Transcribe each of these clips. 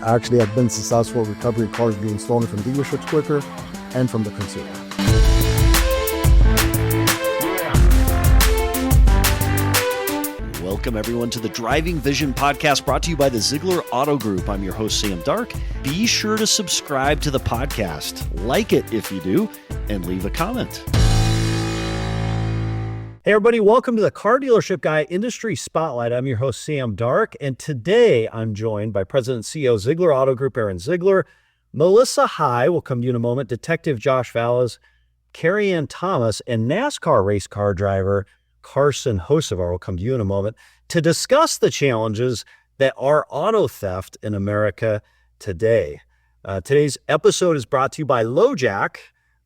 actually have been successful recovery cars being stolen from dealerships quicker and from the consumer. Welcome, everyone, to the Driving Vision podcast brought to you by the Zeigler Auto Group. I'm your host, Sam Dark. Be sure to subscribe to the podcast, like it if you do, and leave a comment. Hey, everybody, welcome to the Car Dealership Guy Industry Spotlight. I'm your host, Sam Dark, and today I'm joined by President and CEO Zeigler Auto Group, Aaron Zeigler, Melissa High, will come to you in a moment, Detective Josh Valles, Carrie Ann Thomas, and NASCAR race car driver Carson Hocevar will come to you in a moment to discuss the challenges that are auto theft in America today. Today's episode is brought to you by Lojack.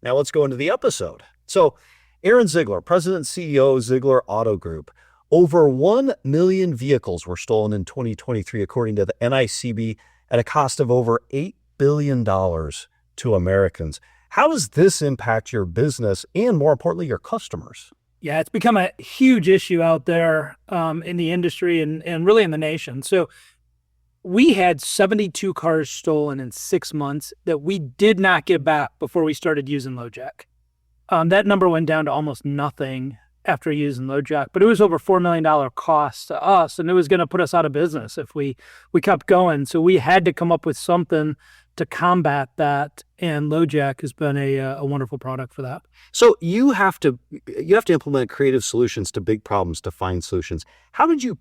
Now let's go into the episode. So, Aaron Zeigler, President and CEO, Zeigler Auto Group. Over 1 million vehicles were stolen in 2023, according to the NICB, at a cost of over $8 billion to Americans. How does this impact your business and, more importantly, your customers? Yeah, it's become a huge issue out there in the industry and really in the nation. So we had 72 cars stolen in 6 months that we did not get back before we started using Lojack. That number went down to almost nothing after using Lojack, but it was over $4 million cost to us, and it was going to put us out of business if we kept going. So we had to come up with something to combat that, and Lojack has been a wonderful product for that. So you have to implement creative solutions to big problems to find solutions. How did you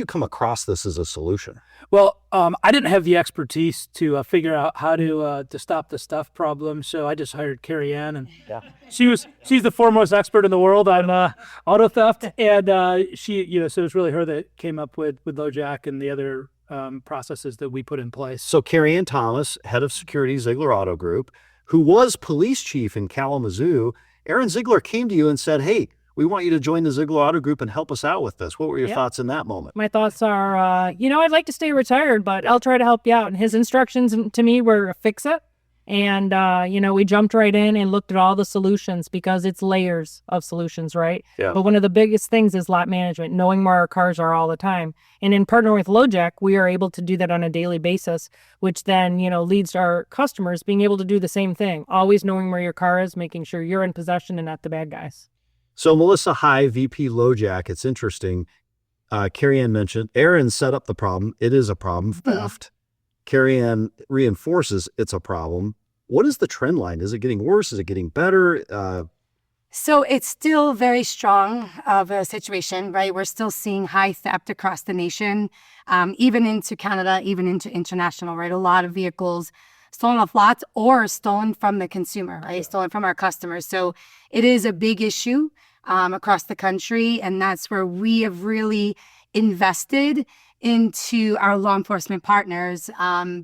come across this as a solution? Well, I didn't have the expertise to figure out how to stop the theft problem, so I just hired Carrie Ann, and she's the foremost expert in the world on auto theft, and so it's really her that came up with Lojack and the other processes that we put in place. So Carrie Ann Thomas, head of security, Zeigler Auto Group, who was police chief in Kalamazoo, Aaron Zeigler came to you and said, "Hey, we want you to join the Zeigler Auto Group and help us out with this." What were your thoughts in that moment? My thoughts are, I'd like to stay retired, but I'll try to help you out. And his instructions to me were fix it. And, we jumped right in and looked at all the solutions because it's layers of solutions, right? Yeah. But one of the biggest things is lot management, knowing where our cars are all the time. And in partnering with Lojack, we are able to do that on a daily basis, which then, leads to our customers being able to do the same thing, always knowing where your car is, making sure you're in possession and not the bad guys. So Melissa High, VP Lojack, it's interesting. Carrie Ann mentioned, Aaron set up the problem. It is a problem, theft. Carrie Ann reinforces it's a problem. What is the trend line? Is it getting worse? Is it getting better? So it's still very strong of a situation, right? We're still seeing high theft across the nation, even into Canada, even into international, right? A lot of vehicles stolen off lots or stolen from the consumer, right? Stolen from our customers. So it is a big issue across the country, and that's where we have really invested into our law enforcement partners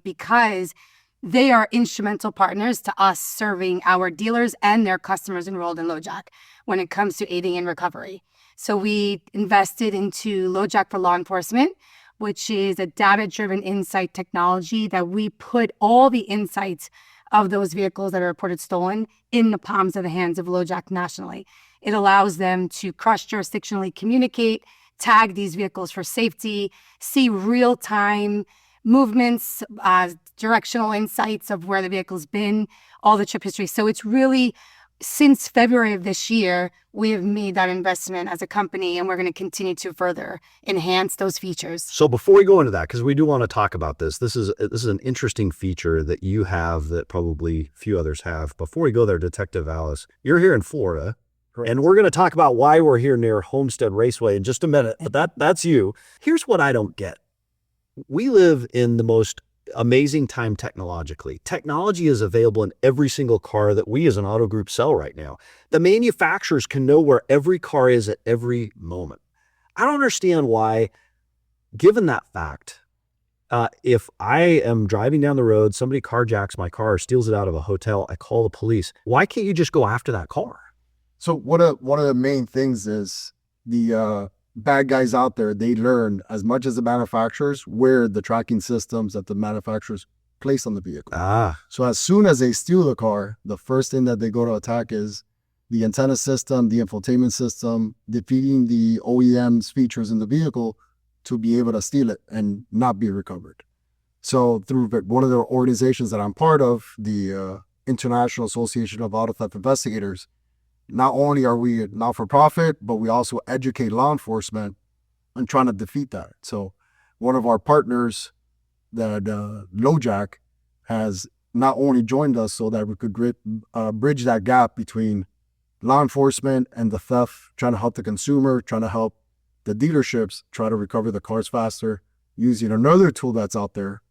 because they are instrumental partners to us serving our dealers and their customers enrolled in Lojack when it comes to aiding in recovery. So we invested into Lojack for Law Enforcement, which is a data-driven insight technology that we put all the insights of those vehicles that are reported stolen in the palms of the hands of Lojack nationally. It allows them to cross-jurisdictionally communicate, tag these vehicles for safety, see real-time movements, directional insights of where the vehicle's been, all the trip history. So it's really, since February of this year, we have made that investment as a company, and we're going to continue to further enhance those features. So before we go into that, because we do want to talk about this, this is an interesting feature that you have that probably few others have. Before we go there, Detective Valles, you're here in Florida. Correct. And we're going to talk about why we're here near Homestead Raceway in just a minute, but that's you. Here's what I don't get. We live in the most amazing time technologically. Technology is available in every single car that we as an auto group sell right now. The manufacturers can know where every car is at every moment. I don't understand why, given that fact, if I am driving down the road, somebody carjacks my car or steals it out of a hotel, I call the police. Why can't you just go after that car? So one of the main things is the bad guys out there, they learn as much as the manufacturers where the tracking systems that the manufacturers place on the vehicle. So as soon as they steal the car, the first thing that they go to attack is the antenna system, the infotainment system, defeating the OEM's features in the vehicle to be able to steal it and not be recovered. So through one of the organizations that I'm part of, the International Association of Auto Theft Investigators, not only are we a not-for-profit, but we also educate law enforcement on trying to defeat that. So one of our partners, that Lojack, has not only joined us so that we could bridge that gap between law enforcement and the theft, trying to help the consumer, trying to help the dealerships try to recover the cars faster, using another tool that's out there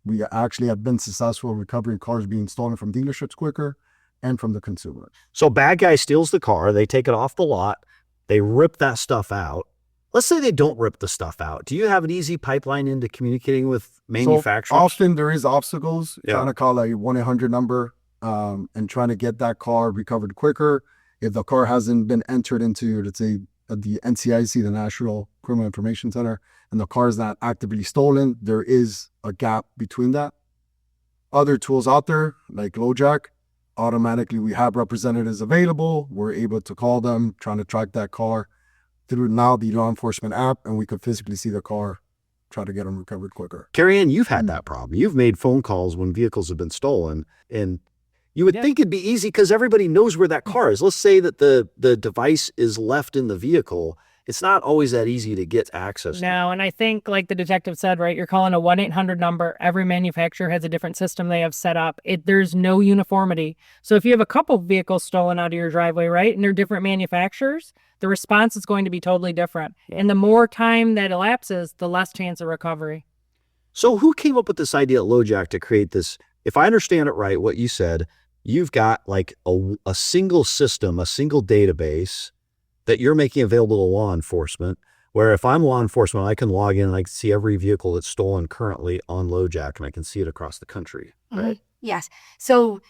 we actually have been successful recovering cars being stolen from dealerships quicker and from the consumer. So bad guy steals the car, they take it off the lot, they rip that stuff out. Let's say they don't rip the stuff out. Do you have an easy pipeline into communicating with manufacturers? So often there is obstacles, trying to call a 1-800 number and trying to get that car recovered quicker. If the car hasn't been entered into, let's say, the NCIC, the National Criminal Information Center, and the car is not actively stolen, there is a gap between that. Other tools out there, like Lojack, automatically we have representatives available. We're able to call them, trying to track that car through now the law enforcement app, and we could physically see the car, try to get them recovered quicker. Carrie-Ann, you've had that problem. You've made phone calls when vehicles have been stolen, and you would think it'd be easy because everybody knows where that car is. Let's say that the device is left in the vehicle. It's not always that easy to get access to. No, and I think, like the detective said, right, you're calling a 1-800 number. Every manufacturer has a different system they have set up. There's no uniformity. So if you have a couple vehicles stolen out of your driveway, right, and they're different manufacturers, the response is going to be totally different. And the more time that elapses, the less chance of recovery. So who came up with this idea at Lojack to create this? If I understand it right, what you said, you've got like a single system, a single database that you're making available to law enforcement, where if I'm law enforcement, I can log in and I can see every vehicle that's stolen currently on Lojack, and I can see it across the country, right? Yes. So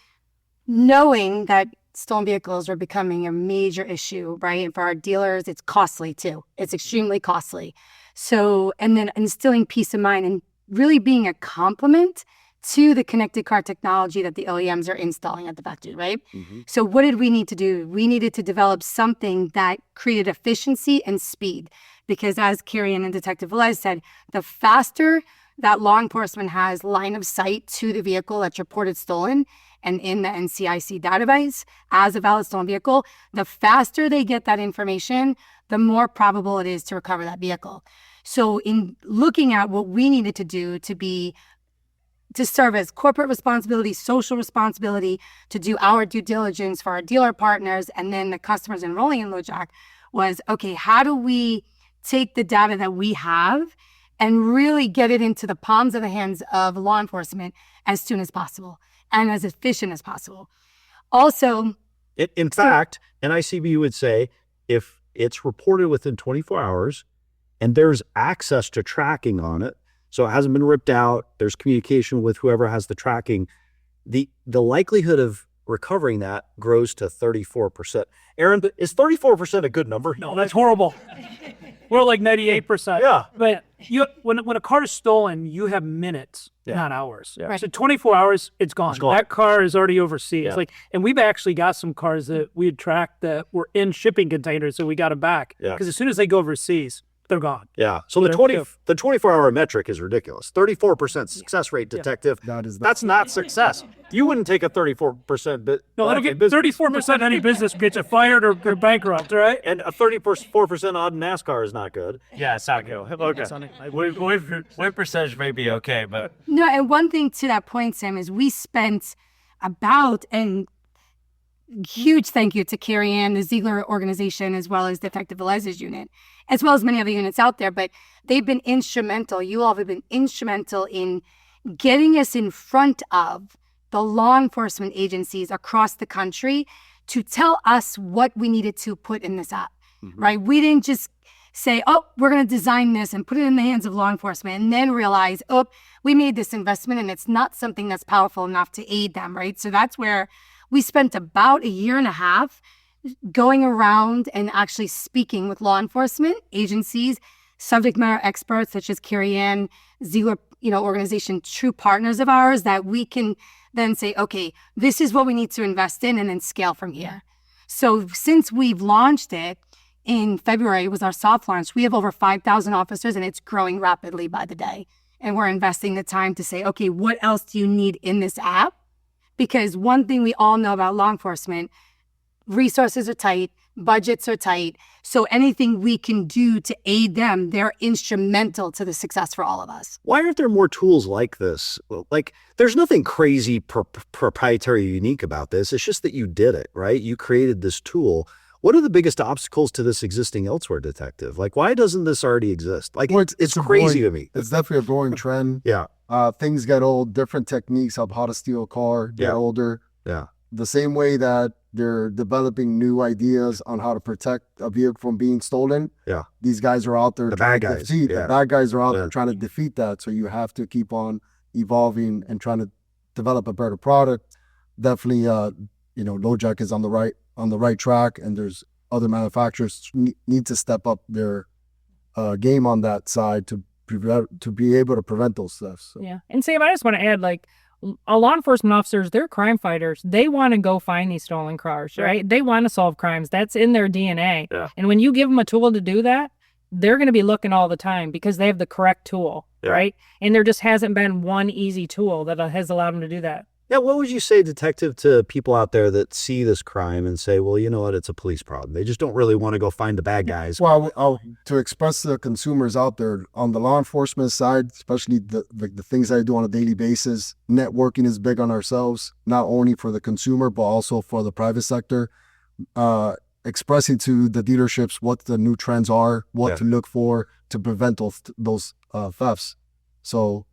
knowing that stolen vehicles are becoming a major issue, right? And for our dealers, it's costly too. It's extremely costly. So, and then instilling peace of mind and really being a complement to the connected car technology that the OEMs are installing at the factory, right? So what did we need to do? We needed to develop something that created efficiency and speed. Because as Carrie-Ann and Detective Velez said, the faster that law enforcement has line of sight to the vehicle that's reported stolen and in the NCIC database as a valid stolen vehicle, the faster they get that information, the more probable it is to recover that vehicle. So in looking at what we needed to do to serve as corporate responsibility, social responsibility, to do our due diligence for our dealer partners and then the customers enrolling in Lojack was, okay, how do we take the data that we have and really get it into the palms of the hands of law enforcement as soon as possible and as efficient as possible. Also, In fact, NICB would say if it's reported within 24 hours and there's access to tracking on it, so it hasn't been ripped out, there's communication with whoever has the tracking, the likelihood of recovering that grows to 34%. Aaron, is 34% a good number? No, that's horrible. We're like 98%. Yeah. But when a car is stolen, you have minutes, not hours. Yeah. Right. So 24 hours, it's gone. That car is already overseas. Yeah. And we've actually got some cars that we had tracked that were in shipping containers, so we got them back. Yeah. Because as soon as they go overseas, they're gone. Yeah. So the 24-hour metric is ridiculous. 34% success rate, detective. That's not success. You wouldn't take a 34% bit. No, that'll get 34% any business gets you fired or bankrupt, right? And a 34% odd in NASCAR is not good. Yeah, it's not good. Okay. Win percentage may be okay, but no, and one thing to that point, Sam, is we spent about, and huge thank you to Carrie-Ann, the Zeigler organization, as well as Detective Velez's unit, as well as many other units out there, but they've been instrumental. You all have been instrumental in getting us in front of the law enforcement agencies across the country to tell us what we needed to put in this app, right? We didn't just say, oh, we're going to design this and put it in the hands of law enforcement and then realize, oh, we made this investment and it's not something that's powerful enough to aid them, right? So that's where we spent about a year and a half going around and actually speaking with law enforcement agencies, subject matter experts such as Carrie-Ann, Zeigler, organization, true partners of ours that we can then say, okay, this is what we need to invest in and then scale from here. So since we've launched it in February, it was our soft launch, we have over 5,000 officers and it's growing rapidly by the day. and we're investing the time to say, okay, what else do you need in this app? Because one thing we all know about law enforcement, resources are tight, budgets are tight. So anything we can do to aid them, they're instrumental to the success for all of us. Why aren't there more tools like this? Like, there's nothing crazy proprietary unique about this. It's just that you did it, right? You created this tool. What are the biggest obstacles to this existing elsewhere, Detective? Like, why doesn't this already exist? Like, Well, it's crazy to me. It's definitely a growing trend. Yeah. Things get old, different techniques of how to steal a car get older. Yeah. The same way that they're developing new ideas on how to protect a vehicle from being stolen. Yeah. These guys are out there The trying bad to guys, defeat. yeah. The bad guys are out Yeah. there trying to defeat that. So you have to keep on evolving and trying to develop a better product. Definitely, Lojack is on the right track, and there's other manufacturers need to step up their game on that side to be able to prevent those thefts. So. Yeah. And Sam, I just want to add, like, law enforcement officers, they're crime fighters. They want to go find these stolen cars, right? They want to solve crimes. That's in their DNA. Yeah. And when you give them a tool to do that, they're going to be looking all the time because they have the correct tool, right? And there just hasn't been one easy tool that has allowed them to do that. Yeah, what would you say, Detective, to people out there that see this crime and say, well, you know what, it's a police problem. They just don't really want to go find the bad guys. Well, to express to the consumers out there on the law enforcement side, especially the things I do on a daily basis, networking is big on ourselves, not only for the consumer, but also for the private sector. Expressing to the dealerships what the new trends are, what to look for to prevent those thefts. So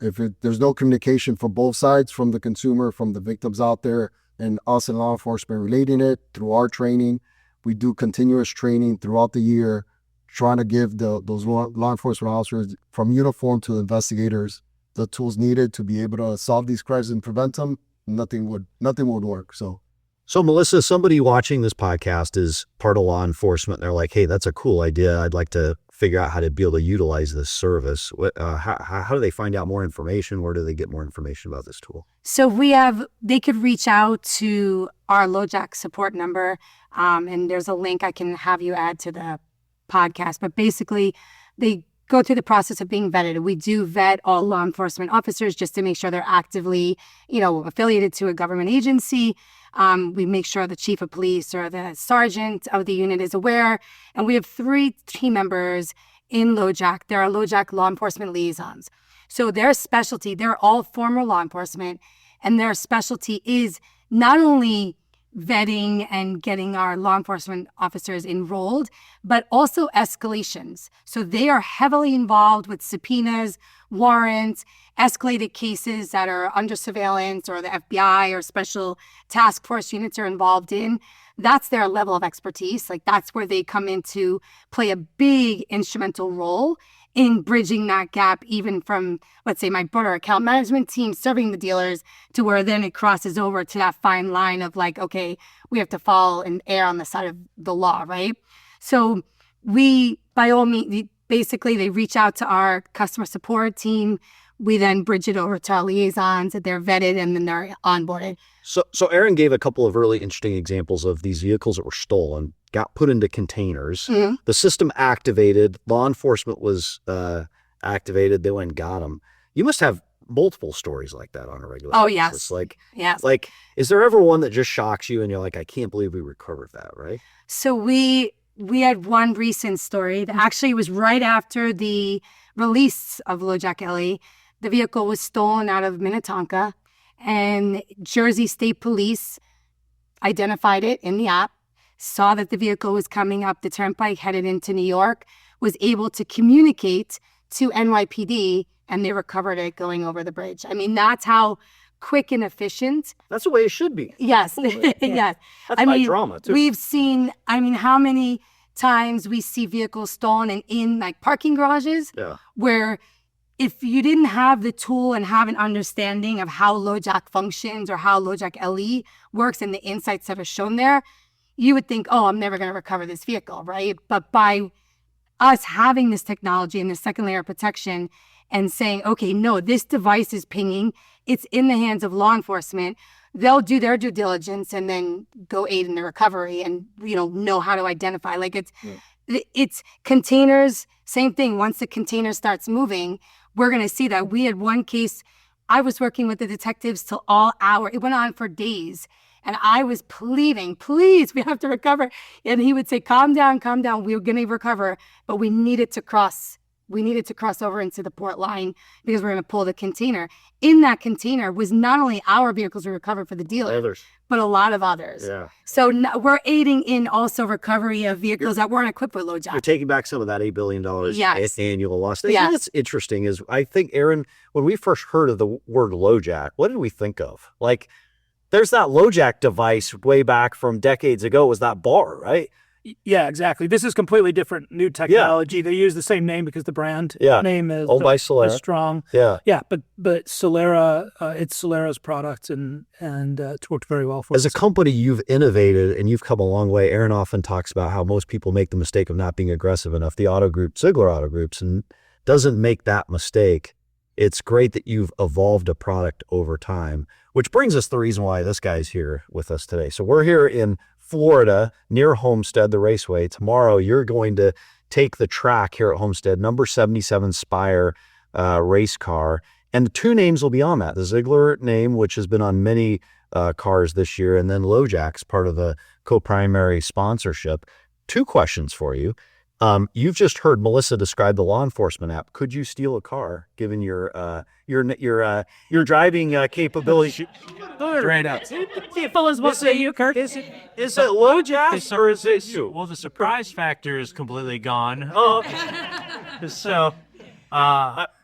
if there's no communication from both sides, from the consumer, from the victims out there, and us in law enforcement relating it through our training, we do continuous training throughout the year, trying to give those law enforcement officers, from uniform to investigators, the tools needed to be able to solve these crimes and prevent them. Nothing would work. So, Melissa, somebody watching this podcast is part of law enforcement. They're like, hey, that's a cool idea. I'd like to figure out how to be able to utilize this service. How do they find out more information? Where do they get more information about this tool? So they could reach out to our Lojack support number, and there's a link I can have you add to the podcast. But basically, they go through the process of being vetted. We do vet all law enforcement officers just to make sure they're actively, affiliated to a government agency. We make sure the chief of police or the sergeant of the unit is aware. And we have 3 team members in Lojack. They're our Lojack law enforcement liaisons. So their specialty, they're all former law enforcement, and their specialty is not only vetting and getting our law enforcement officers enrolled, but also escalations. So they are heavily involved with subpoenas, warrants, escalated cases that are under surveillance or the FBI or special task force units are involved in. That's their level of expertise. Like, that's where they come in to play a big instrumental role in bridging that gap, even from, let's say, my broader account management team serving the dealers to where then it crosses over to that fine line of like, okay, we have to fall and err on the side of the law, right? So we, by all means, basically they reach out to our customer support team. We then bridge it over to our liaisons, that they're vetted and then they're onboarded. So Aaron gave a couple of really interesting examples of these vehicles that were stolen, got put into containers. Mm-hmm. The system activated, law enforcement was activated, they went and got them. You must have multiple stories like that on a regular basis. Oh, yes. Yes. Like, is there ever one that just shocks you and you're like, I can't believe we recovered that, right? So we had one recent story that actually was right after the release of Lojack LE. The vehicle was stolen out of Minnetonka, and Jersey State Police identified it in the app, saw that the vehicle was coming up the turnpike headed into New York, was able to communicate to NYPD, and they recovered it going over the bridge. I mean, that's how quick and efficient. That's the way it should be. Yes. Yes. That's my drama, too. We've seen, how many times we see vehicles stolen and in like parking garages where if you didn't have the tool and have an understanding of how Lojack functions or how Lojack LE works and the insights that are shown there, you would think, oh, I'm never going to recover this vehicle, right? But by us having this technology and the second layer of protection and saying, okay, no, this device is pinging, it's in the hands of law enforcement, they'll do their due diligence and then go aid in the recovery and, know how to identify. Like it's containers, same thing. Once the container starts moving, we're going to see that. We had one case, I was working with the detectives till all hour. It went on for days. And I was pleading, please, we have to recover. And he would say, calm down, we're going to recover. But we needed to cross over into the port line because we're going to pull the container. In that container was not only our vehicles we recovered for the dealer, but a lot of others. Yeah. So we're aiding in also recovery of vehicles that weren't equipped with Lojack. You're taking back some of that $8 billion Yes. annual loss. The Yes. thing that's interesting is, I think, Aaron, when we first heard of the word Lojack, what did we think of? Like, there's that Lojack device way back from decades ago, was that bar, right? Yeah, exactly. This is completely different, new technology. They use the same name because the brand name is owned by Solera. is strong. Yeah. Yeah, but Solera, it's Solera's product, and it's worked very well for us. As a company, you've innovated and you've come a long way. Aaron often talks about how most people make the mistake of not being aggressive enough. The auto group, Zeigler Auto Groups, and doesn't make that mistake. It's great that you've evolved a product over time, which brings us the reason why this guy's here with us today. So we're here in Florida near Homestead, the raceway. Tomorrow, you're going to take the track here at Homestead, number 77 Spire race car. And the two names will be on that. The Zeigler name, which has been on many cars this year, and then Lojack's part of the co-primary sponsorship. Two questions for you. You've just heard Melissa describe the law enforcement app. Could you steal a car, given your driving capability? Straight up. People is what say you, Kirk. Is it Lojack or is it you? Well, the surprise factor is completely gone. Oh, So,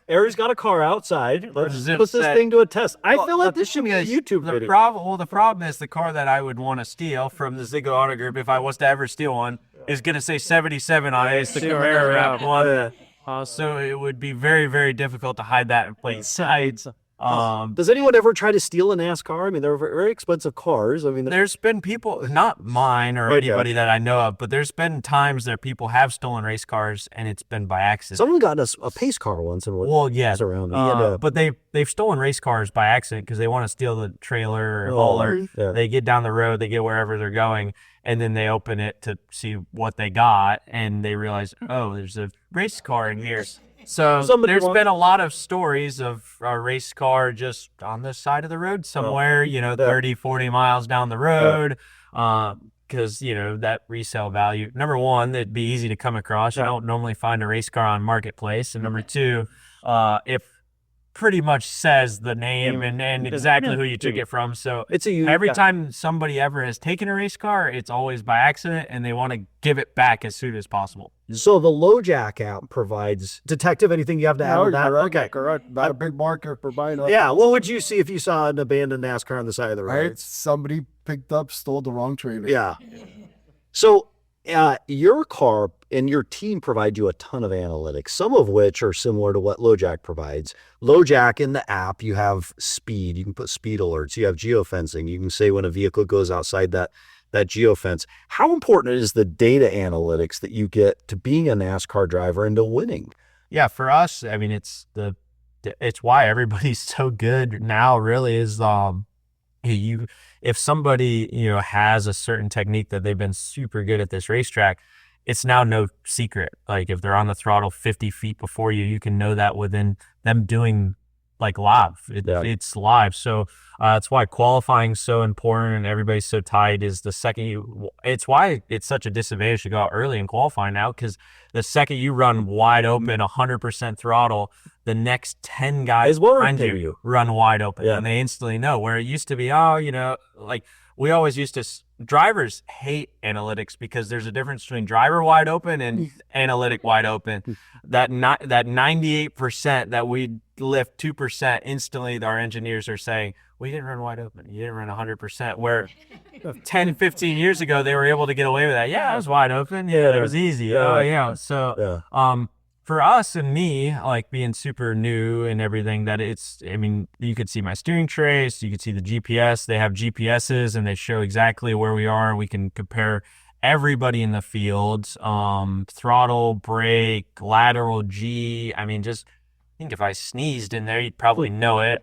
Aaron's got a car outside. Let's Zip put this set. thing to a test. I Well, feel like the this should be a thing is, YouTube the video. problem is the car that I would want to steal from the Zeigler Auto Group, if I was to ever steal one, is going to say 77 on it. It's the Carrera Wrap one. So it would be very, very difficult to hide that in plain sight. Does anyone ever try to steal a NASCAR? I mean, they're very expensive cars. I mean, There's been people, not mine or Okay. anybody that I know of, but there's been times that people have stolen race cars and it's been by accident. someone got us a pace car once and Well, yeah, was around. He had a- but they've stolen race cars by accident because they want to steal the trailer or hauler. yeah. They get down the road, they get wherever they're going, and then they open it to see what they got, and they realize, oh, there's a race car in here. So there's been a lot of stories of a race car just on the side of the road somewhere, 30, 40 miles down the road. Because, that resale value, number one, it'd be easy to come across. You don't normally find a race car on Marketplace. And number two, it pretty much says the name and exactly who you took it from. So It's a unique every guy. time somebody ever has taken a race car, it's always by accident, and they want to give it back as soon as possible. So the Lojack app provides detective. Anything you have to add to that? Okay. Correct. Not a big market for buying up. Yeah. What would you see if you saw an abandoned NASCAR on the side of the road? Right? Somebody picked up, stole the wrong trailer. Yeah. So your car and your team provide you a ton of analytics, some of which are similar to what Lojack provides. Lojack, in the app, you have speed. You can put speed alerts. You have geofencing. You can say when a vehicle goes outside that geofence. How important is the data analytics that you get to being a NASCAR driver and to winning? Yeah, for us, I mean, it's why everybody's so good now. Really, is if somebody has a certain technique that they've been super good at this racetrack, it's now no secret. Like if they're on the throttle 50 feet before you, you can know that within them doing like live. It's live. So it's why qualifying is so important and everybody's so tight. Is the second it's why it's such a disadvantage to go out early in qualifying now, because the second you run wide open 100% throttle, the next 10 guys behind you run wide open, and they instantly know. Where it used to be, like we always used to. Drivers hate analytics because there's a difference between driver wide open and analytic wide open. That 98% that we lift 2%, instantly our engineers are saying, we didn't run wide open. You didn't run 100%. Where 10, 15 years ago, they were able to get away with that. Yeah, it was wide open. Yeah, it was easy. Oh, yeah. So, for us and me, like being super new and everything, you could see my steering trace, you could see the GPS. They have GPSs and they show exactly where we are. We can compare everybody in the field, throttle, brake, lateral G. I mean, just think if I sneezed in there, you'd probably know it.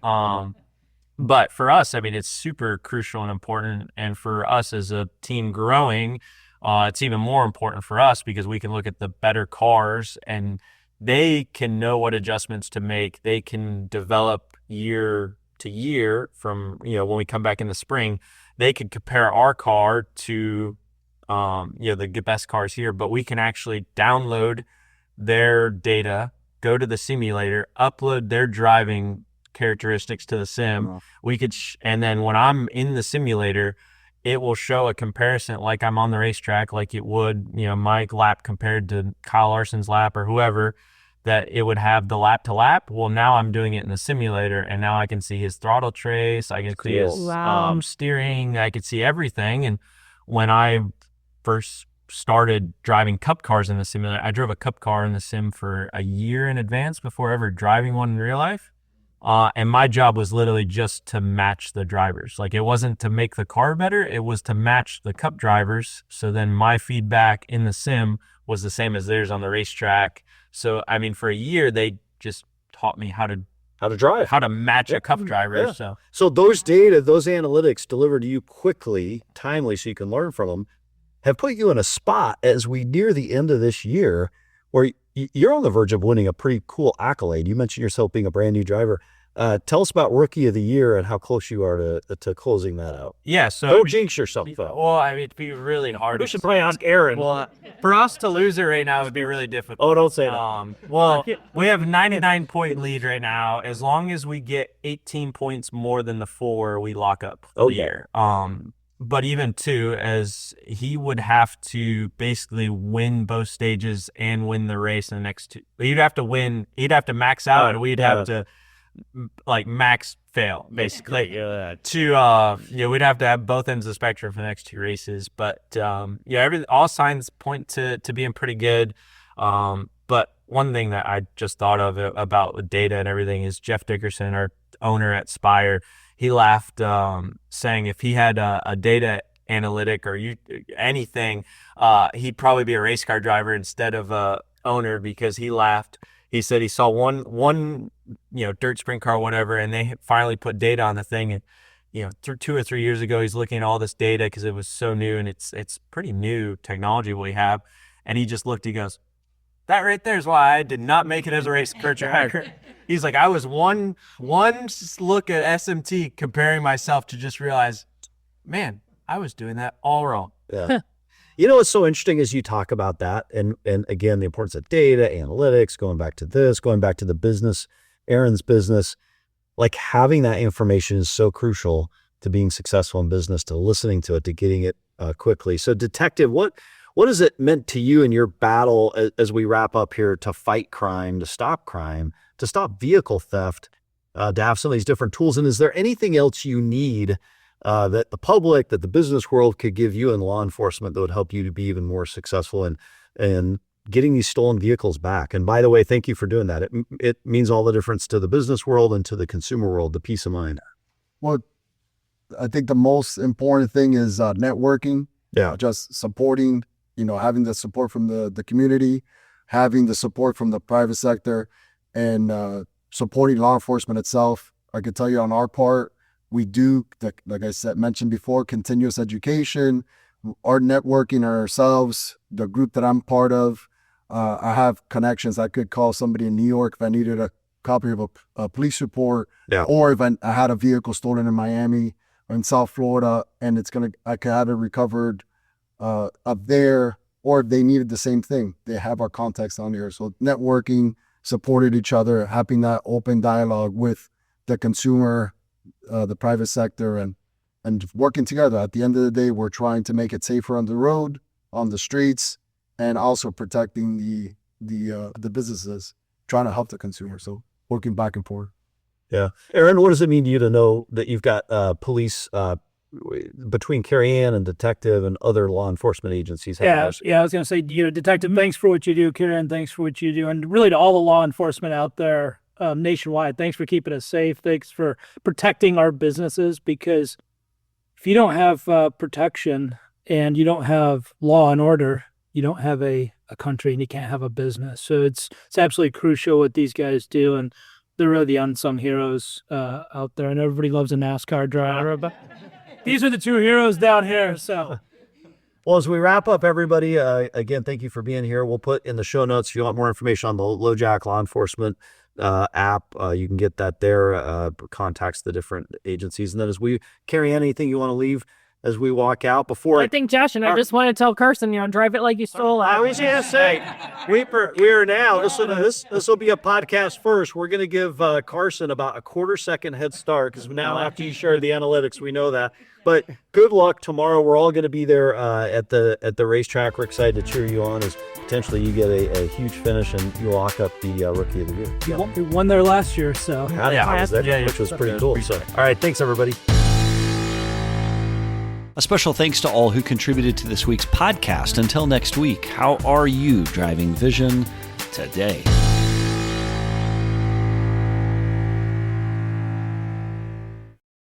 But for us, I mean, it's super crucial and important. And for us as a team growing, it's even more important for us because we can look at the better cars and they can know what adjustments to make. They can develop year to year from, when we come back in the spring, they could compare our car to, the best cars here, but we can actually download their data, go to the simulator, upload their driving characteristics to the sim. Wow. We could, and then when I'm in the simulator, it will show a comparison like I'm on the racetrack, like it would, my lap compared to Kyle Larson's lap or whoever, that it would have the lap to lap. Well, now I'm doing it in the simulator, and now I can see his throttle trace. I can see his Wow. steering. I could see everything. And when I first started driving cup cars in the simulator, I drove a cup car in the sim for a year in advance before ever driving one in real life. And my job was literally just to match the drivers. Like, it wasn't to make the car better. It was to match the cup drivers. So then my feedback in the sim was the same as theirs on the racetrack. So, I mean, for a year, they just taught me how to drive, how to match a cup driver. Yeah. So those data, those analytics delivered to you quickly, timely, so you can learn from them, have put you in a spot as we near the end of this year where you're on the verge of winning a pretty cool accolade. You mentioned yourself being a brand new driver. Tell us about Rookie of the Year and how close you are to closing that out. Yeah, so Don't jinx yourself, though. Well, I mean, it'd be really hard. We should probably ask Aaron. Well, for us to lose it right now would be really difficult. Oh, don't say that. Well, we have 99-point lead right now. As long as we get 18 points more than the 4, we lock up the year. But even too, as he would have to basically win both stages and win the race in the next 2. He'd have to win. He'd have to max out, and we'd have to max fail basically. We'd have to have both ends of the spectrum for the next 2 races. But all signs point to being pretty good. But one thing that I just thought of about the data and everything is Jeff Dickerson, our owner at Spire. He laughed, saying if he had a data analytic or anything, he'd probably be a race car driver instead of a owner, because he laughed. He said he saw one dirt sprint car or whatever, and they finally put data on the thing. And 2 or 3 years ago, he's looking at all this data because it was so new, and it's pretty new technology we have. And he just looked. He goes, "That right there is why I did not make it as a race car driver." He's like, I was one look at SMT comparing myself to just realize, man, I was doing that all wrong. Yeah. What's so interesting is you talk about that, and again, the importance of data, analytics, going back to the business, Aaron's business, like having that information is so crucial to being successful in business, to listening to it, to getting it quickly. So Detective, what has it meant to you in your battle as we wrap up here to fight crime, to stop vehicle theft, to have some of these different tools? And is there anything else you need that the public, that the business world could give you in law enforcement that would help you to be even more successful in getting these stolen vehicles back? And by the way, thank you for doing that. It means all the difference to the business world and to the consumer world, the peace of mind. Well, I think the most important thing is networking. Yeah. Just supporting, having the support from the community, having the support from the private sector, and supporting law enforcement itself. I could tell you on our part, we do, like I said, mentioned before, continuous education, our networking ourselves, the group that I'm part of. I have connections. I could call somebody in New York if I needed a copy of a police report, or if I had a vehicle stolen in Miami or in South Florida, and I could have it recovered up there, or if they needed the same thing, they have our contacts on here. So networking, supported each other, having that open dialogue with the consumer, the private sector, and working together. At the end of the day, we're trying to make it safer on the road, on the streets, and also protecting the businesses, trying to help the consumer. So working back and forth. Yeah. Aaron, what does it mean to you to know that you've got police between Carrie Ann and Detective and other law enforcement agencies? Yeah, I was going to say, Detective, thanks for what you do. Carrie Ann, thanks for what you do. And really to all the law enforcement out there nationwide, thanks for keeping us safe. Thanks for protecting our businesses, because if you don't have protection and you don't have law and order, you don't have a country, and you can't have a business. So it's absolutely crucial what these guys do, and they're really the unsung heroes out there. And everybody loves a NASCAR driver, but these are the two heroes down here. So Well, as we wrap up, everybody, again, thank you for being here. We'll put in the show notes, if you want more information on the Lojack law enforcement app, you can get that there, contacts the different agencies. And then as we carry anything you want to leave as we walk out before. I think Josh and I just want to tell Carson, drive it like you stole it. I was going to say, we are now, this will be a podcast first. We're going to give Carson about a quarter-second head start because now after you share the analytics, we know that. But good luck tomorrow. We're all going to be there at the racetrack. We're excited to cheer you on as potentially you get a huge finish and you lock up the Rookie of the Year. We won there last year, so. Which was pretty cool. So, all right, thanks, everybody. A special thanks to all who contributed to this week's podcast. Until next week, how are you driving vision today?